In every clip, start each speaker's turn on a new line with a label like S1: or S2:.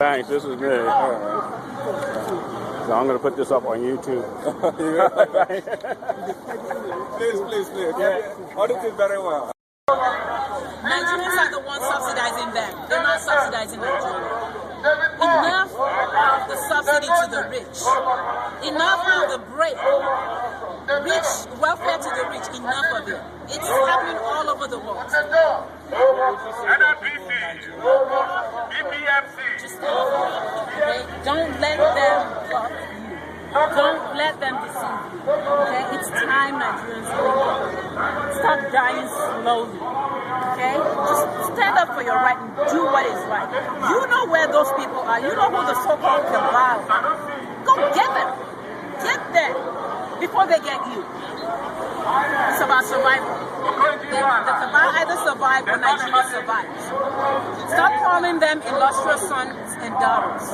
S1: Thanks, this is me. So I'm going to put this up on YouTube.
S2: Please. Yeah. Audit it very well.
S3: Nigerians are the ones subsidizing them. They're not subsidizing Nigeria. Enough of the subsidy to the rich. Enough of the break. Welfare to the rich. Enough of it. It's happening all over the world. Just don't let them block you. Don't let them deceive you. Okay? It's time, Nigerians. Stop dying slowly. Okay? Just stand up for your right and do what is right. You know where those people are. You know who the so-called cabal are. Go get them. Get them before they get you. It's about survival. The cabal either survive or Nigeria survives. Stop calling them illustrious sons and daughters.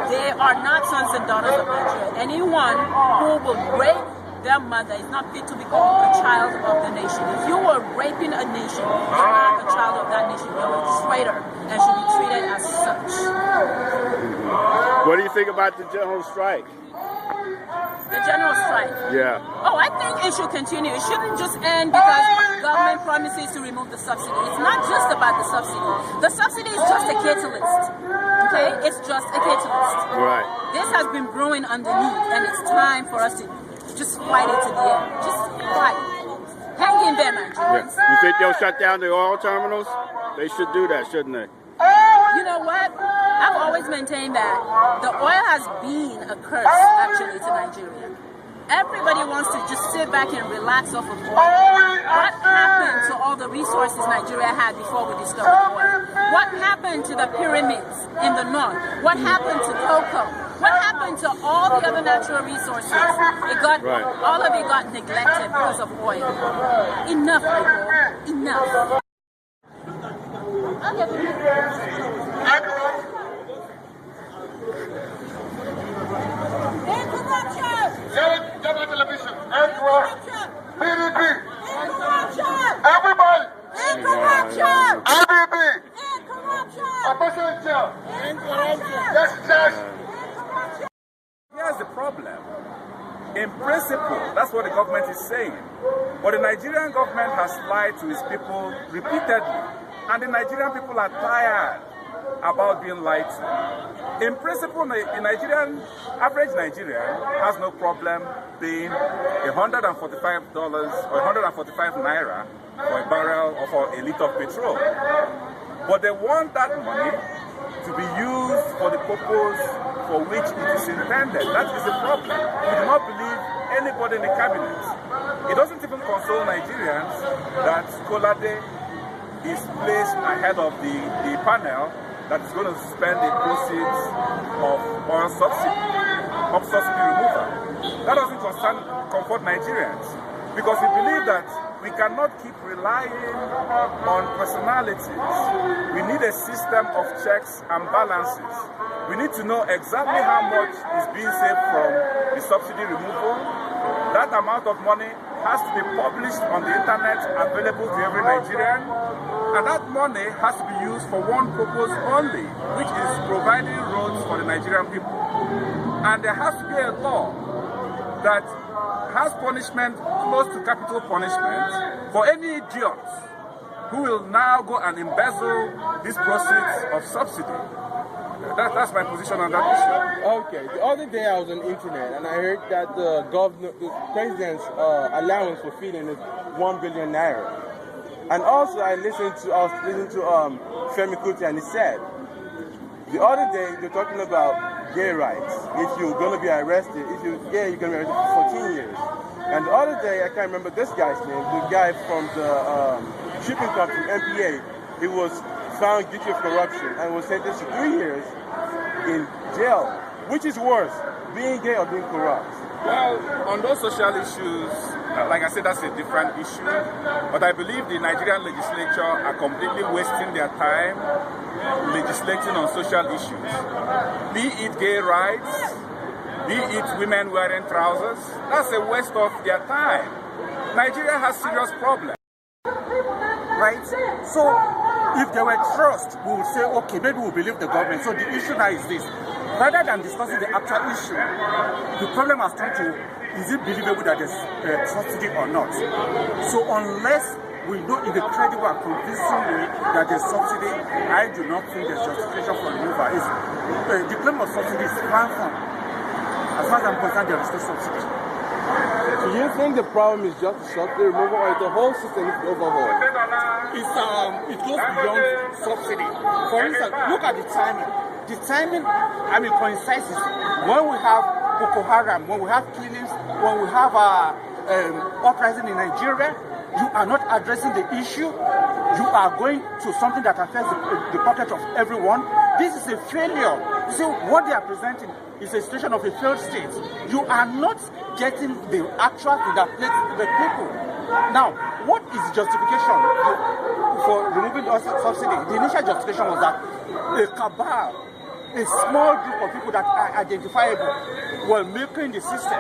S3: They are not sons and daughters of Nigeria. Anyone who will rape their mother is not fit to be called a child of the nation. If you were raping a nation, you're not a child of that nation. You're a traitor and should be treated as such.
S1: What do you think about the general strike?
S3: The general strike?
S1: Yeah.
S3: Oh, I think it should continue. It shouldn't just end because government promises to remove the subsidy. It's not just about the subsidy. The subsidy is just a catalyst. Okay? It's just a catalyst.
S1: Right.
S3: This has been brewing underneath, and it's time for us to just fight it to the end. Just fight. Hang in there, Nigerians.
S1: Yeah. You think they'll shut down the oil terminals? They should do that, shouldn't they?
S3: You know what? I've always maintained that the oil has been a curse, actually, to Nigeria. Everybody wants to just sit back and relax off of oil. What happened to all the resources Nigeria had before we discovered oil? What happened to the pyramids in the north? What happened to cocoa? What happened to all the other natural resources? All of it got neglected because of oil. Enough, people. Enough.
S4: Television, PDP, everybody, ABB, opposition, yes.
S2: Here's the problem. In principle, that's what the government is saying. But the Nigerian government has lied to its people repeatedly. And the Nigerian people are tired about being lied to. In principle, the average Nigerian has no problem paying $145 or 145 naira for a barrel or for a liter of petrol. But they want that money to be used for the purpose for which it is intended. That is the problem. We do not believe anybody in the cabinet. It doesn't even console Nigerians that Kolade is placed ahead of the panel that is going to spend the proceeds of oil subsidy removal. That doesn't comfort Nigerians because we believe that we cannot keep relying on personalities. We need a system of checks and balances. We need to know exactly how much is being saved from the subsidy removal. That amount of money has to be published on the internet, available to every Nigerian. And that money has to be used for one purpose only, which is providing roads for the Nigerian people. And there has to be a law that has punishment close to capital punishment for any idiot who will now go and embezzle these proceeds of subsidy. That's my position on that issue.
S5: Okay. The other day I was on the internet and I heard that the president's allowance for feeding is 1 billion naira. And also I was listening to Femi Kuti, and he said the other day they're talking about gay rights. If you're going to be arrested, if you're gay, you're going to be arrested for 14 years. And the other day, I can't remember this guy's name, the guy from the shipping company, MPA, he was found guilty of corruption and was sentenced to 3 years in jail. Which is worse, being gay or being corrupt?
S2: Well, on those social issues, like I said, that's a different issue. But I believe the Nigerian legislature are completely wasting their time legislating on social issues. Be it gay rights, be it women wearing trousers, that's a waste of their time. Nigeria has serious problems.
S6: Right? So If there were trust, we would say, okay, maybe we'll believe the government. So the issue now is this. Rather than discussing the actual issue, the problem has turned to, is it believable that there's subsidy or not? So unless we know in a credible and convincing way that there's subsidy, I do not think there's justification for removal. The claim of subsidy is rampant. As far as I'm concerned, there is no subsidy.
S5: Do you think the problem is just the subsidy removal, or the whole system is overhauled?
S6: It goes beyond subsidy. For instance, look at the timing. The timing, coincides when we have Boko Haram, when we have killings, when we have uprising in Nigeria. You are not addressing the issue. You are going to something that affects the pocket of everyone. This is a failure. You see, what they are presenting is a situation of a failed state. You are not getting the actual thing that plays the people. Now, what is the justification for removing the subsidy? The initial justification was that a cabal, a small group of people that are identifiable, were making the system.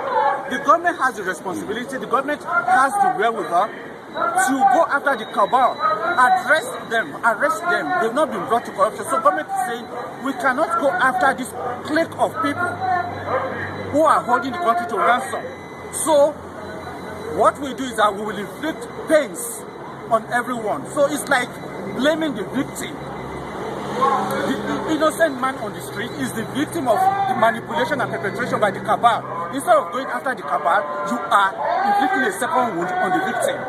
S6: The government has the responsibility, the government has the wherewithal to go after the cabal, address them, arrest them. They've not been brought to corruption. So government is saying we cannot go after this clique of people who are holding the country to ransom. So what we do is that we will inflict pains on everyone. So it's like blaming the victim. The innocent man on the street is the victim of the manipulation and perpetration by the cabal. Instead of going after the cabal, you are inflicting a second wound on the victim.